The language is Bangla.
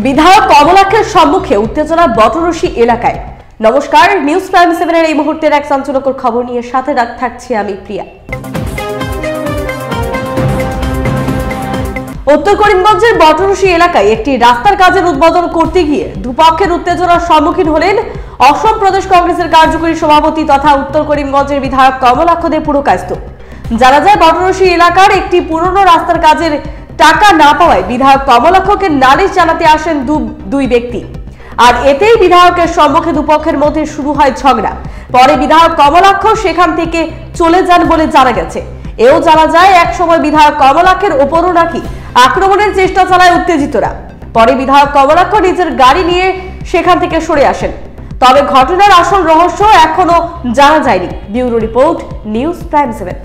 বিধায়ক কমলাক্ষের সম্মুখে উত্তেজনা বটরশি এলাকায়। নমস্কার, নিউজ প্রাইম 7 এর এই মুহূর্তের এক চাঞ্চল্যকর খবর নিয়ে সাথে থাকছি আমি প্রিয়া। উত্তর করিমগঞ্জের বটরশি এলাকায় একটি রাস্তার কাজের উদ্বোধন করতে গিয়ে দুপক্ষের উত্তেজনার সম্মুখীন হলেন অসম প্রদেশ কংগ্রেসের কার্যকরী সভাপতি তথা উত্তর করিমগঞ্জের বিধায়ক কমলাক্ষ দে পুরকায়স্থ। জানা যায়, বটরশি এলাকার একটি পুরনো রাস্তার কাজের টাকা না পাওয়ায় বিধায়ক কমলাক্ষকে নালিশ জানাতে আসেন দুই ব্যক্তি, আর এতেই বিধায়কের সম্মুখে দুপক্ষের মধ্যে শুরু হয় ঝগড়া। পরে বিধায়ক কমলাক্ষ সেখান থেকে চলে যান বলে জানা গেছে। এও জানা যায়, এক সময় বিধায়ক কমলাক্ষের ওপরও নাকি আক্রমণের চেষ্টা চালায় উত্তেজিতরা। পরে বিধায়ক কমলাক্ষ নিজের গাড়ি নিয়ে সেখান থেকে সরে আসেন। তবে ঘটনার আসল রহস্য এখনো জানা যায়নি। Bureau report, news prime 7।